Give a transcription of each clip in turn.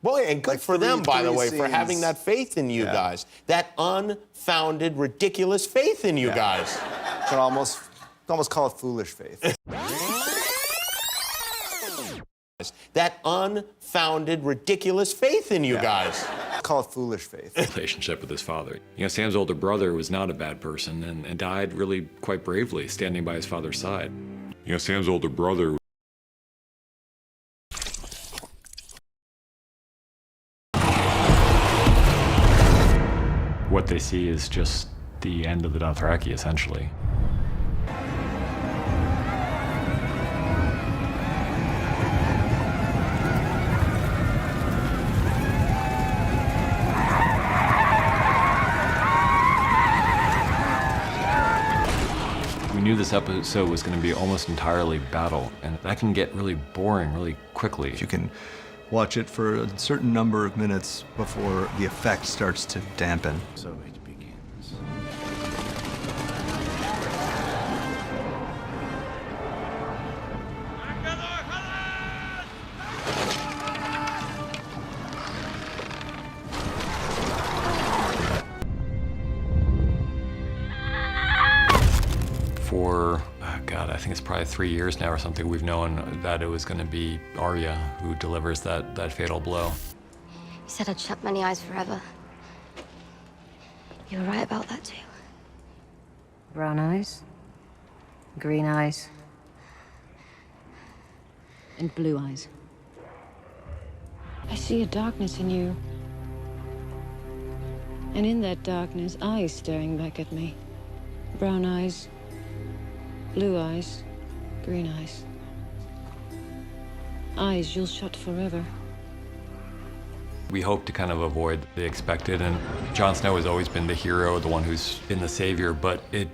Boy, and good Like for them, by the way, for scenes. having that faith in you guys. That unfounded, ridiculous faith in you guys. You can almost call it foolish faith. That unfounded, ridiculous faith in you guys. Call it foolish faith. Relationship with his father. You know, Sam's older brother was not a bad person and died really quite bravely, standing by his father's side. You know, Sam's older brother. What they see is just the end of the Dothraki, essentially. We knew this episode was going to be almost entirely battle, and that can get really boring really quickly. You can watch it for a certain number of minutes before the effect starts to dampen. So it begins. For, God, I think it's probably 3 years now or something, we've known that it was going to be Arya who delivers that fatal blow. You said I'd shut many eyes forever. You were right about that, too. Brown eyes, green eyes, and blue eyes. I see a darkness in you. And in that darkness, eyes staring back at me. Brown eyes, blue eyes, green eyes. Eyes you'll shut forever. We hope to kind of avoid the expected, and Jon Snow has always been the hero, the one who's been the savior, but it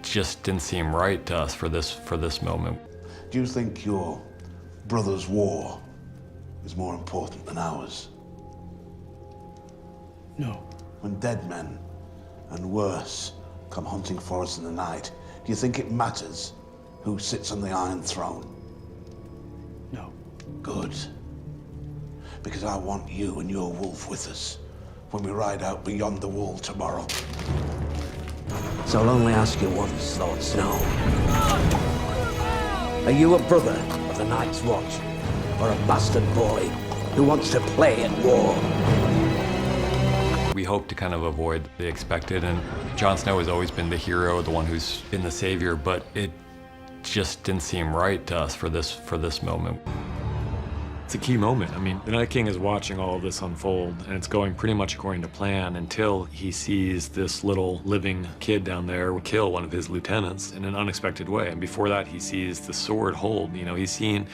just didn't seem right to us for this moment. Do you think your brother's war is more important than ours? No. When dead men, and worse, come hunting for us in the night, do you think it matters who sits on the Iron Throne? No. Good. Because I want you and your wolf with us when we ride out beyond the wall tomorrow. So I'll only ask you once, Lord Snow. Are you a brother of the Night's Watch, or a bastard boy who wants to play at war? We hope to kind of avoid the expected, and Jon Snow has always been the hero, the one who's been the savior, but it just didn't seem right to us for this moment. It's a key moment. I mean, the Night King is watching all of this unfold, and it's going pretty much according to plan until he sees this little living kid down there kill one of his lieutenants in an unexpected way. And before that, he sees the sword hold. You know, he's seen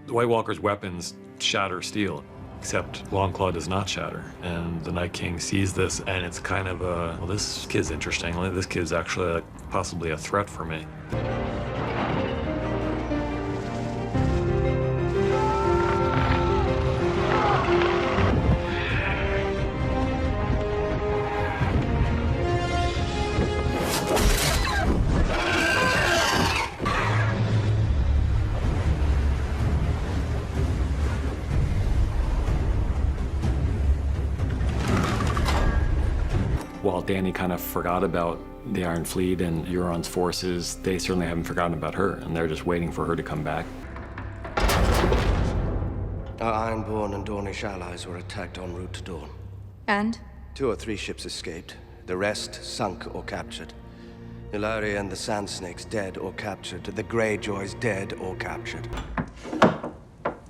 the White Walker's weapons shatter steel, except Longclaw does not shatter. And the Night King sees this, and it's kind of a, well, this kid's interesting. This kid's actually possibly a threat for me. While Dany kind of forgot about the Iron Fleet and Euron's forces, they certainly haven't forgotten about her, and they're just waiting for her to come back. Our Ironborn and Dornish allies were attacked en route to Dorne. And? 2 or 3 ships escaped. The rest sunk or captured. Ilaria and the Sand Snakes dead or captured. The Greyjoys dead or captured.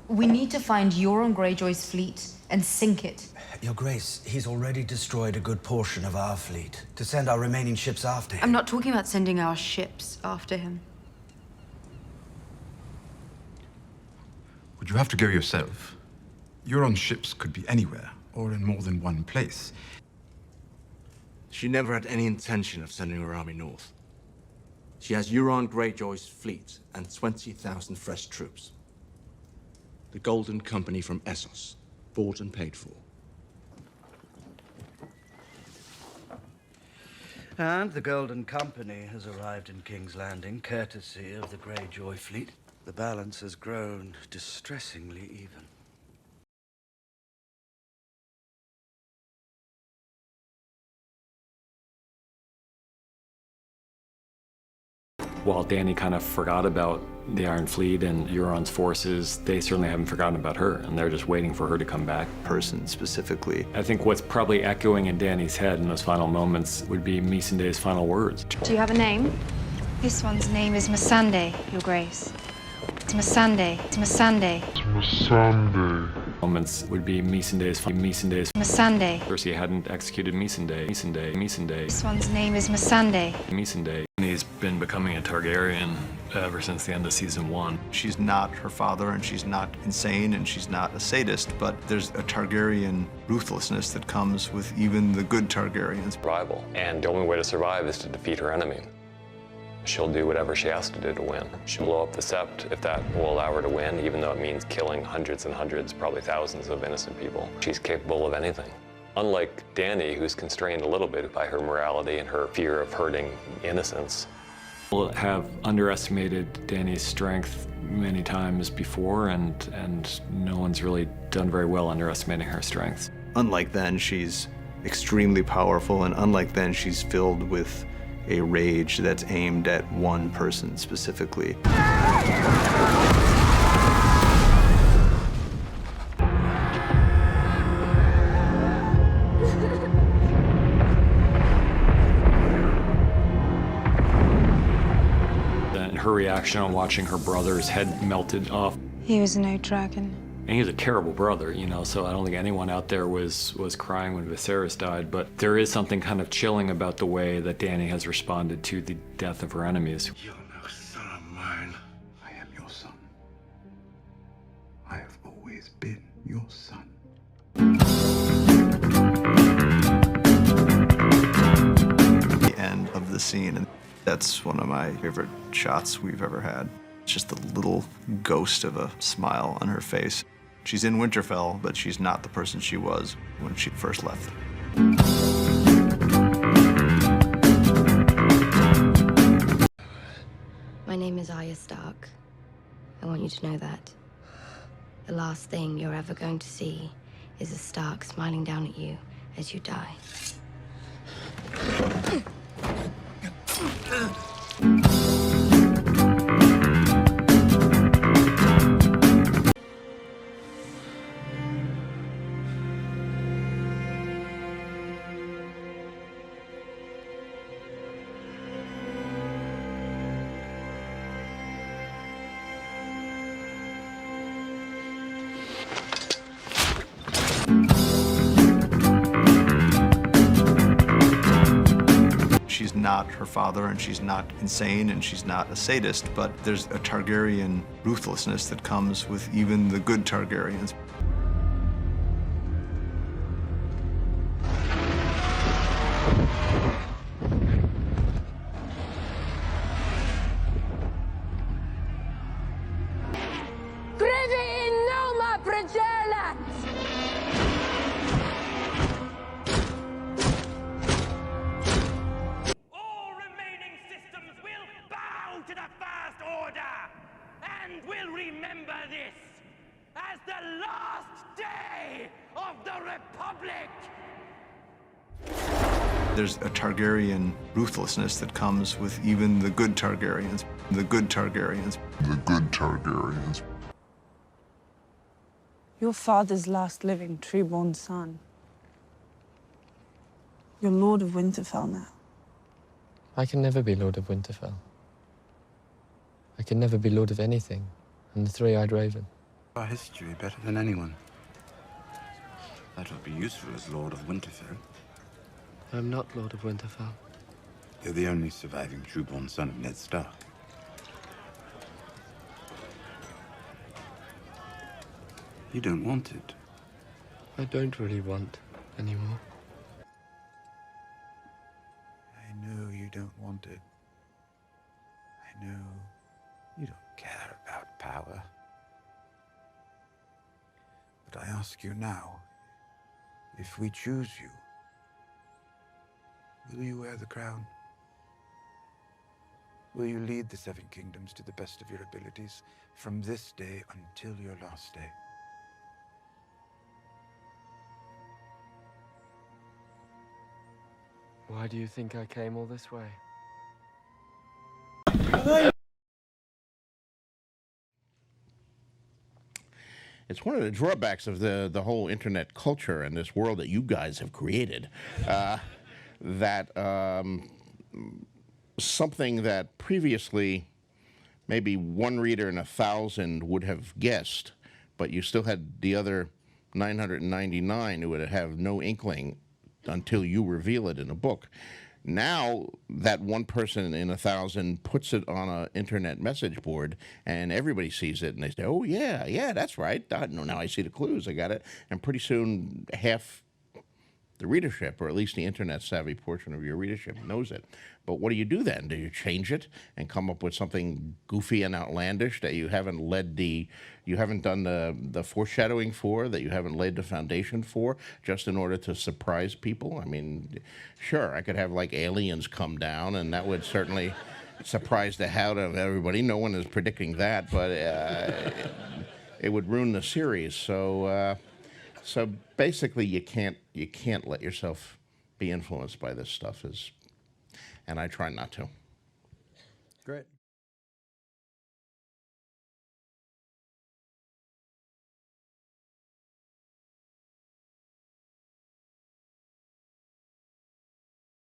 We need to find Euron Greyjoy's fleet and sink it. Your Grace, he's already destroyed a good portion of our fleet. To send our remaining ships after him. I'm not talking about sending our ships after him. Would you have to go yourself? Euron's ships could be anywhere, or in more than one place. She never had any intention of sending her army north. She has Euron Greyjoy's fleet and 20,000 fresh troops. The Golden Company from Essos, bought and paid for. And the Golden Company has arrived in King's Landing, courtesy of the Greyjoy fleet. The balance has grown distressingly even. While Dany kind of forgot about the Iron Fleet and Euron's forces, they certainly haven't forgotten about her, and they're just waiting for her to come back. Person specifically. I think what's probably echoing in Dany's head in those final moments would be Missandei's final words. Do you have a name? This one's name is Missandei, Your Grace. It's Missandei. It's Missandei. It's Missandei. Moments would be Missandei's. Missandei. Cersei hadn't executed Missandei. This one's name is Missandei. He's been becoming a Targaryen ever since the end of season 1. She's not her father, and she's not insane, and she's not a sadist, but there's a Targaryen ruthlessness that comes with even the good Targaryens. Survival. And the only way to survive is to defeat her enemy. She'll do whatever she has to do to win. She'll blow up the Sept if that will allow her to win, even though it means killing hundreds and hundreds, probably thousands of innocent people. She's capable of anything. Unlike Dany, who's constrained a little bit by her morality and her fear of hurting innocents. People have underestimated Dany's strength many times before, and no one's really done very well underestimating her strength. Unlike then, she's extremely powerful, and unlike then, she's filled with a rage that's aimed at one person specifically. Her reaction on watching her brother's head melted off. He was no dragon. And he was a terrible brother, you know, so I don't think anyone out there was crying when Viserys died, but there is something kind of chilling about the way that Dany has responded to the death of her enemies. You're no son of mine. I am your son. I have always been your son. The end of the scene, and that's one of my favorite shots we've ever had. It's just the little ghost of a smile on her face. She's in Winterfell, but she's not the person she was when she first left. My name is Arya Stark. I want you to know that. The last thing you're ever going to see is a Stark smiling down at you as you die. She's not her father, and she's not insane, and she's not a sadist, but there's a Targaryen ruthlessness that comes with even the good Targaryens. There's a Targaryen ruthlessness that comes with even the good Targaryens. The good Targaryens. The good Targaryens. Your father's last living true-born son. You're Lord of Winterfell now. I can never be Lord of Winterfell. I can never be Lord of anything. I'm the three-eyed raven. Our history better than anyone. That will be useful as Lord of Winterfell. I'm not Lord of Winterfell. You're the only surviving true-born son of Ned Stark. You don't want it. I don't really want anymore. I know you don't want it. I know you don't care about power. But I ask you now, if we choose you, will you wear the crown? Will you lead the Seven Kingdoms to the best of your abilities from this day until your last day? Why do you think I came all this way? it's one of the drawbacks of the whole internet culture and this world that you guys have created, that something that previously maybe one reader in 1,000 would have guessed, but you still had the other 999 who would have no inkling until you reveal it in a book. Now that one person in 1,000 puts it on an internet message board and everybody sees it and they say, oh yeah, that's right. Now I see the clues, I got it. And pretty soon half the readership, or at least the internet savvy portion of your readership, knows it. But what do you do then? Do you change it and come up with something goofy and outlandish that you haven't done the foreshadowing for, that you haven't laid the foundation for, just in order to surprise people? I mean, sure, I could have like aliens come down, and that would certainly surprise the hell out of everybody. No one is predicting that, but it would ruin the series. So basically, you can't let yourself be influenced by this stuff, and I try not to. Great.